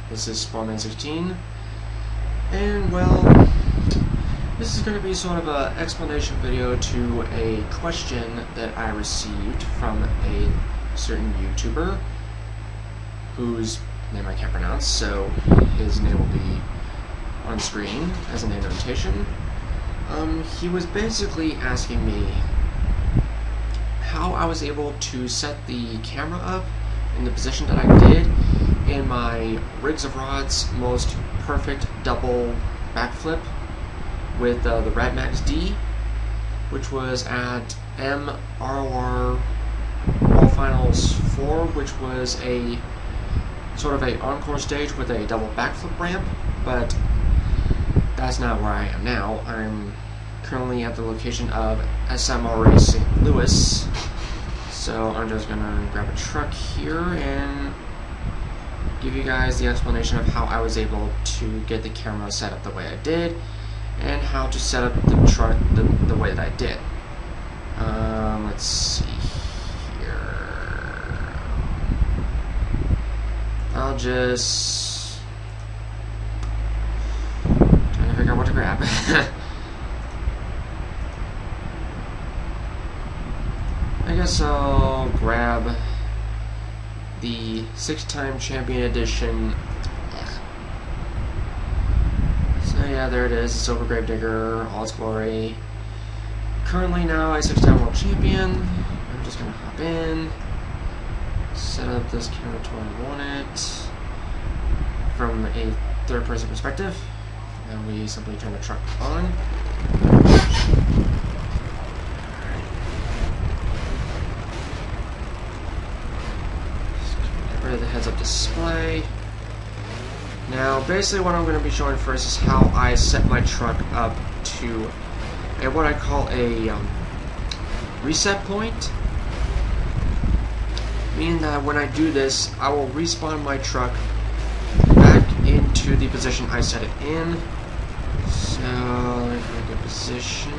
This is Spawnman16, and well, this is going to be sort of an explanation video to a question that I received from a certain YouTuber whose name I can't pronounce, so his name will be on screen as a name notation. He was basically asking me how I was able to set the camera up in the position that I did in my Rigs of Rod's most perfect double backflip with the Rad Max D, which was at RoR World Finals 4, which was a sort of a encore stage with a double backflip ramp, but that's not where I am now. I'm currently at the location of SMRA St. Louis, so I'm just gonna grab a truck here and give you guys the explanation of how I was able to get the camera set up the way I did and how to set up the truck the way that I did. Let's see here. I'll just trying to figure out what to grab. I guess I'll grab the 6-time champion edition. So yeah, there it is, Silver Gravedigger, all its glory. Currently now a 6-time world champion. I'm just gonna hop in, set up this camera to where I want it from a third-person perspective, and we simply turn the truck on. The heads-up display. Now, basically what I'm going to be showing first is how I set my truck up to what I call a reset point, meaning that when I do this, I will respawn my truck back into the position I set it in. So, let me find a good position.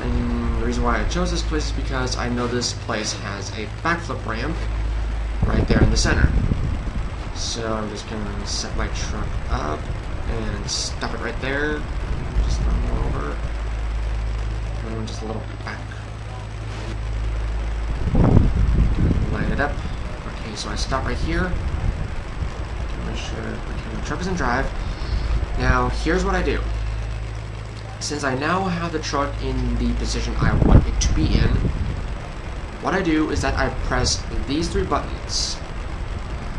And the reason why I chose this place is because I know this place has a backflip ramp right there in the center. So I'm just gonna set my truck up and stop it right there. Just a little more over. And just a little back. Line it up. Okay, so I stop right here. Make sure the truck is in drive. Now, here's what I do. Since I now have the truck in the position I want it to be in, what I do is that I press these 3 buttons.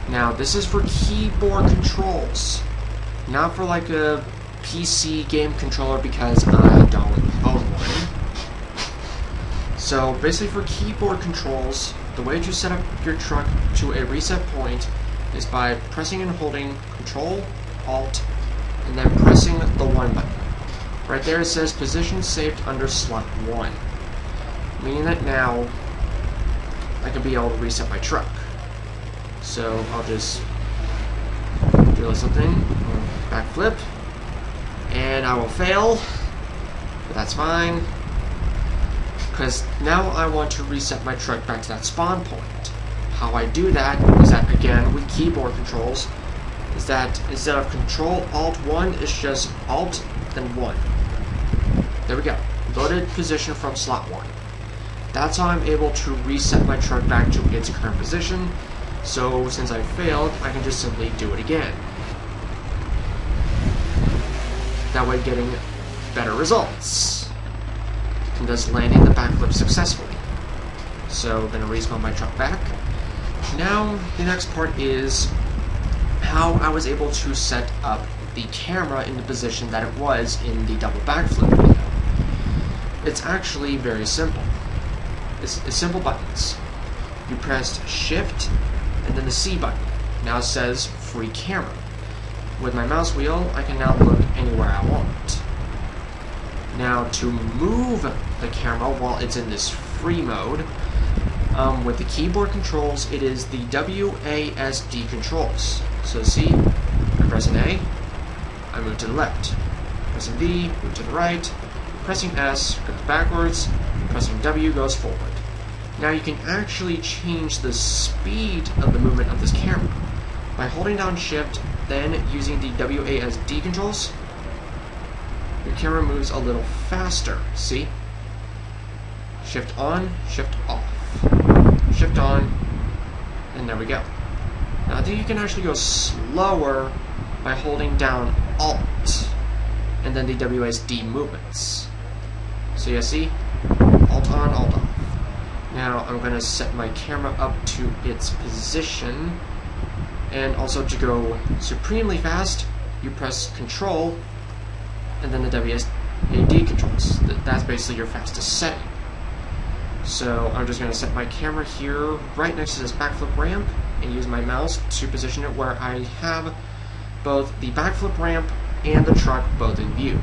Now, this is for keyboard controls, not for like a PC game controller because I don't own one. So, basically for keyboard controls, the way to set up your truck to a reset point is by pressing and holding Control, Alt, and then pressing the 1 button. Right there it says position saved under slot 1, meaning that now I can be able to reset my truck. So I'll just do something, backflip, and I will fail, but that's fine, because now I want to reset my truck back to that spawn point. How I do that is that, again, with keyboard controls, is that instead of Control Alt 1, it's just Alt, then 1. There we go. Loaded position from slot 1. That's how I'm able to reset my truck back to its current position. So since I failed, I can just simply do it again. That way getting better results. And thus landing the backflip successfully. So I'm going to respawn my truck back. Now the next part is how I was able to set up the camera in the position that it was in the double backflip video. It's actually very simple. It's simple buttons. You pressed Shift and then the C button. Now it says free camera. with my mouse wheel, I can now look anywhere I want. Now, to move the camera while it's in this free mode, with the keyboard controls, it is the WASD controls. So see, I press an A, I move to the left. Pressing V, move to the right. Pressing S goes backwards. Pressing W goes forward. Now you can actually change the speed of the movement of this camera by holding down Shift, then using the WASD controls. Your camera moves a little faster. See? Shift on, Shift off. Shift on, and there we go. Now I think you can actually go slower by holding down Alt and then the WASD movements. So you see, Alt on, Alt off. Now I'm going to set my camera up to its position, and also to go supremely fast, you press Control and then the WASD controls. That's basically your fastest setting. So I'm just going to set my camera here right next to this backflip ramp and use my mouse to position it where I have both the backflip ramp and the truck both in view.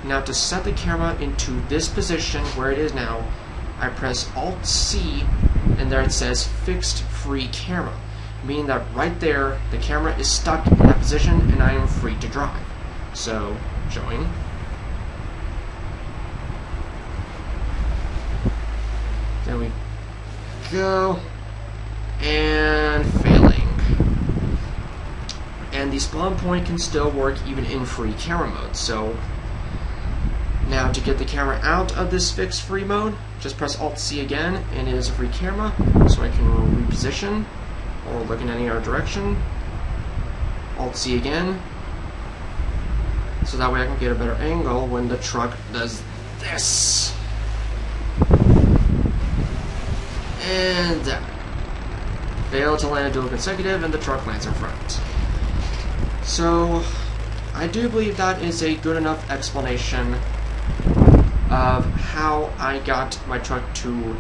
Now to set the camera into this position where it is now, I press Alt-C and there it says Fixed Free Camera, meaning that right there the camera is stuck in that position and I am free to drive. So, showing. There we go. And failing. And the spawn point can still work even in free camera mode. So now to get the camera out of this fixed free mode, just press Alt-C again, and it is a free camera, so I can reposition or look in any other direction. Alt-C again, so that way I can get a better angle when the truck does this. And that. Fail to land a dual consecutive, and the truck lands in front. So, I do believe that is a good enough explanation of how I got my truck to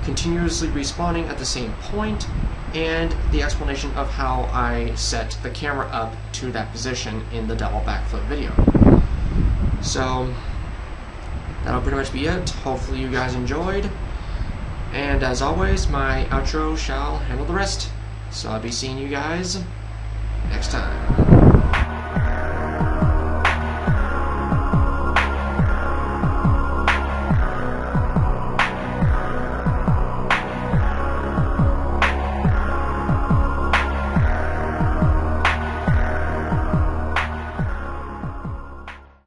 continuously respawning at the same point, and the explanation of how I set the camera up to that position in the double backflip video. So, that'll pretty much be it. Hopefully you guys enjoyed. And as always, my outro shall handle the rest. So I'll be seeing you guys next time.